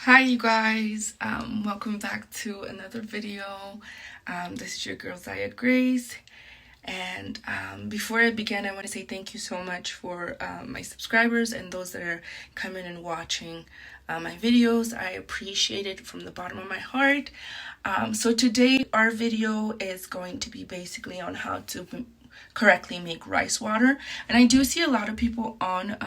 Hi you guys, welcome back to another video. This is your girl Zaya Grace, and before I begin, I want to say thank you so much for my subscribers and those that are coming and watching my videos. I appreciate it from the bottom of my heart. So today our video is going to be basically on how to correctly make rice water, and I do see a lot of people on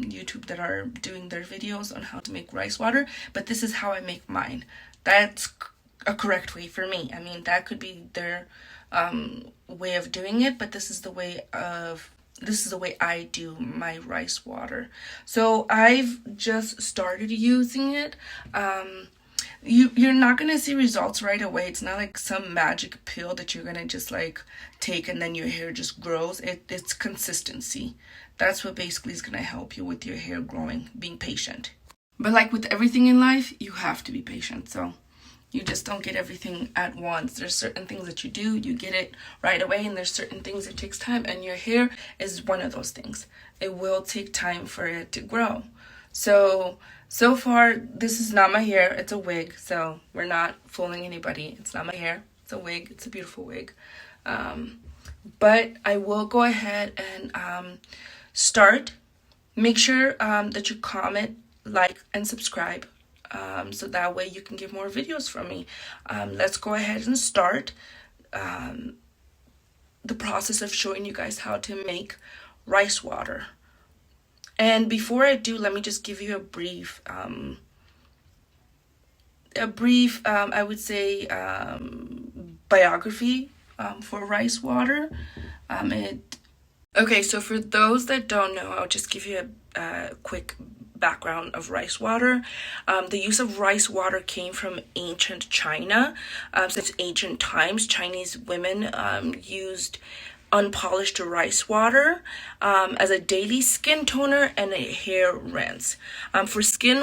YouTube that are doing their videos on how to make rice water, but this is how I make mine. That's a correct way for me. I mean, that could be their way of doing it, but this is the way I do my rice water. So I've just started using it. You're not gonna see results right away. It's not like some magic pill that you're gonna just like take and then your hair just grows. It's consistency. That's what basically is gonna help you with your hair growing, being patient. But like with everything in life, you have to be patient. So you just don't get everything at once. There's certain things that you do, you get it right away, and there's certain things that takes time, and your hair is one of those things. It will take time for it to grow. So far, this is not my hair. It's a wig, so we're not fooling anybody. It's not my hair. It's a wig. It's a beautiful wig. But I will go ahead and start. Make sure that you comment, like, and subscribe, so that way you can get more videos from me. Let's go ahead and start the process of showing you guys how to make rice water. And before I do, let me just give you a brief, I would say, biography for rice water. Okay, so for those that don't know, I'll just give you a quick background of rice water. The use of rice water came from ancient China. Since ancient times, Chinese women used unpolished rice water as a daily skin toner and a hair rinse. For skin,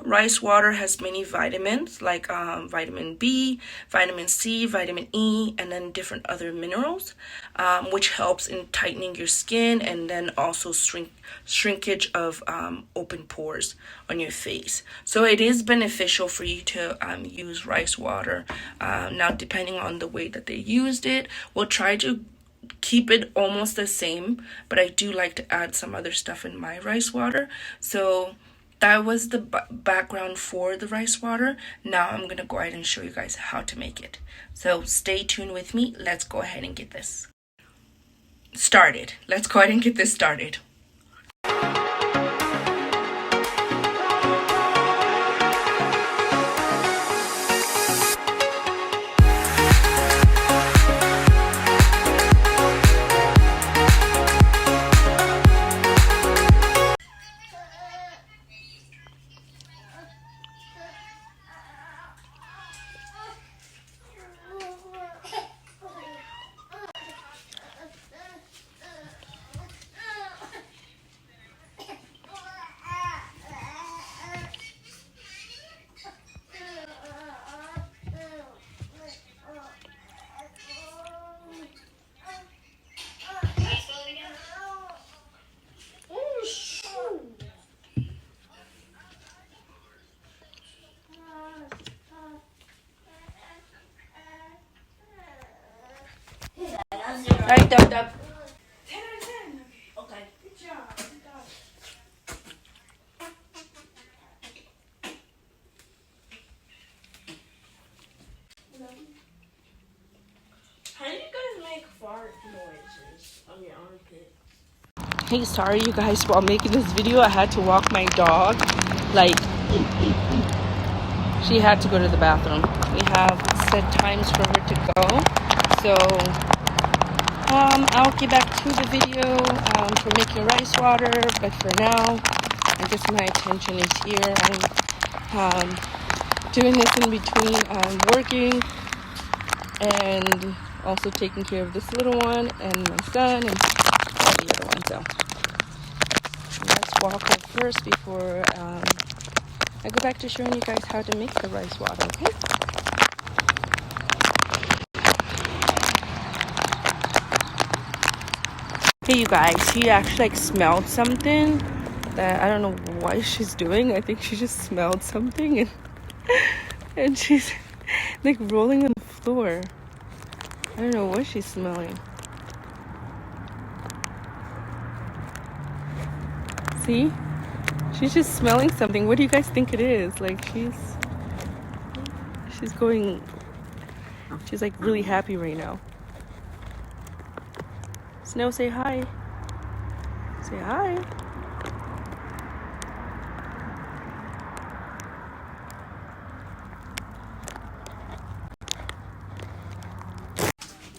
rice water has many vitamins like vitamin B, vitamin C, vitamin E, and then different other minerals, which helps in tightening your skin and then also shrinkage of open pores on your face. So it is beneficial for you to use rice water. Now, depending on the way that they used it, we'll try to keep it almost the same, but I do like to add some other stuff in my rice water. So that was the background for the rice water. Now I'm gonna go ahead and show you guys how to make it. So stay tuned with me. Let's go ahead and get this started. All right, dub. 10 out of 10. Okay. Good job. How do you guys make fart noises on your armpit? Hey, sorry you guys, while making this video, I had to walk my dog. Like, she had to go to the bathroom. We have set times for her to go. So, I'll get back to the video for making rice water, but for now, I guess my attention is here. I'm doing this in between working and also taking care of this little one and my son and all the other ones. So let's walk up first before I go back to showing you guys how to make the rice water, okay? Hey you guys, she actually like smelled something that I don't know what she's doing. I think she just smelled something and she's like rolling on the floor. I don't know what she's smelling. See? She's just smelling something. What do you guys think it is? Like she's like really happy right now. Snow, say hi. Say hi.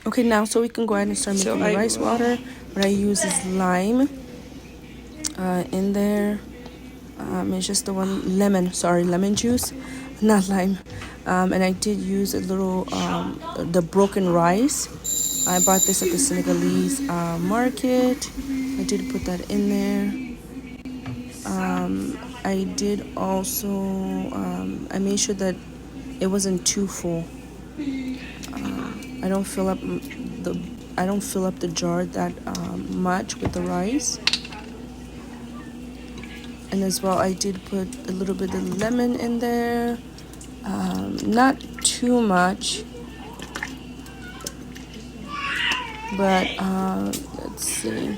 Okay, now so we can go ahead and start making the rice water. What I use is lime in there. It's just the one lemon juice, not lime. And I did use a little the broken rice. I bought this at the Senegalese market. I did put that in there. I did also I made sure that it wasn't too full. I don't fill up the jar that much with the rice. And as well, I did put a little bit of lemon in there, not too much, but let's see.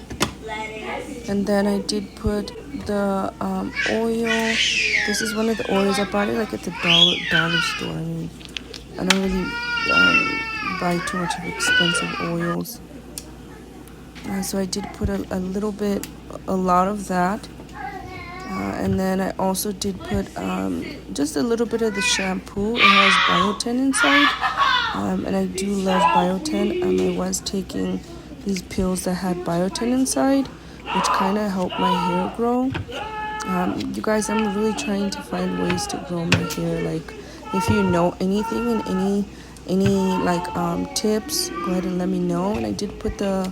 And then I did put the oil. This is one of the oils I bought it like at the dollar store. I mean, I don't really buy too much of expensive oils. So I did put a lot of that. And then I also did put just a little bit of the shampoo. It has biotin inside. And I do love biotin. I was taking these pills that had biotin inside, which kind of helped my hair grow. You guys, I'm really trying to find ways to grow my hair. Like, if you know anything and any like tips, go ahead and let me know. And I did put the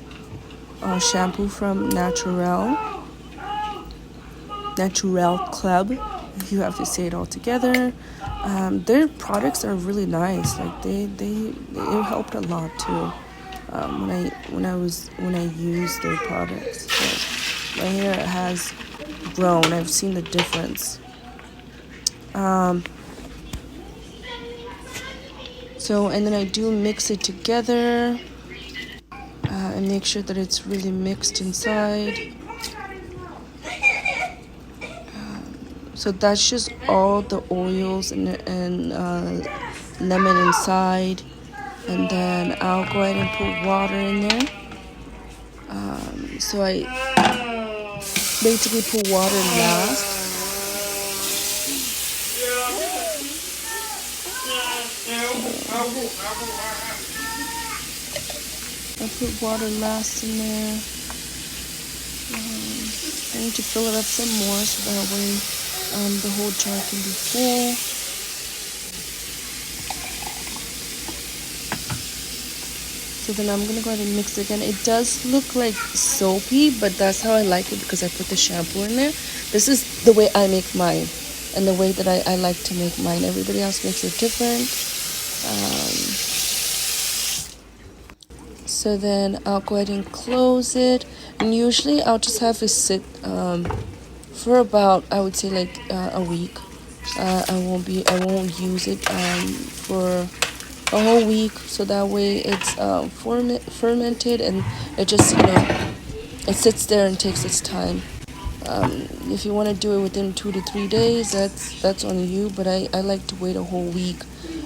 shampoo from Naturel Club, if you have to say it all together. Their products are really nice. Like it helped a lot too. When I used their products, so my hair has grown. I've seen the difference. So and then I do mix it together and make sure that it's really mixed inside. So that's just all the oils and lemon inside. And then I'll go ahead and put water in there. So I basically put water last. I put water last in there. I need to fill it up some more so that way the whole jar can be full. So then I'm gonna go ahead and mix it again. It does look like soapy, but that's how I like it because I put the shampoo in there. This is the way I make mine and the way that I like to make mine. Everybody else makes it different. So then I'll go ahead and close it. And usually I'll just have it sit for about, I would say like a week. I won't use it for a whole week, so that way it's fermented and it just it sits there and takes its time. If you want to do it within 2 to 3 days, that's on you, but I like to wait a whole week.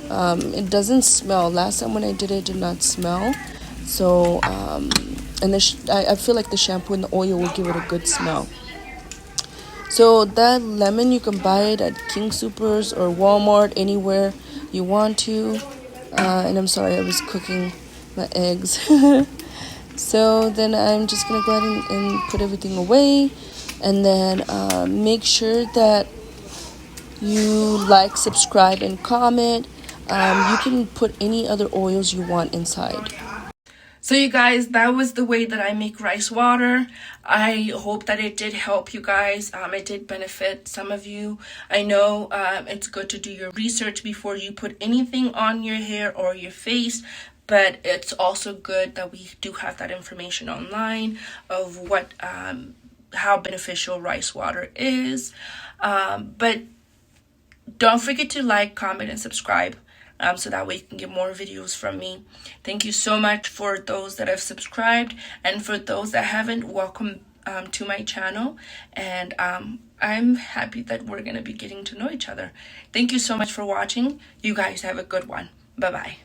It doesn't smell. Last time when I did it did not smell. So and I feel like the shampoo and the oil will give it a good smell. So that lemon, you can buy it at King Soopers or Walmart, anywhere you want to. And I'm sorry, I was cooking my eggs. So then I'm just going to go ahead and put everything away. And then make sure that you like, subscribe, and comment. You can put any other oils you want inside. So you guys, that was the way that I make rice water. I hope that it did help you guys. It did benefit some of you. I know it's good to do your research before you put anything on your hair or your face, but it's also good that we do have that information online of what how beneficial rice water is. But don't forget to like, comment, and subscribe, so that way you can get more videos from me. Thank you so much for those that have subscribed, and for those that haven't, welcome to my channel. And I'm happy that we're going to be getting to know each other. Thank you so much for watching. You guys have a good one. Bye-bye.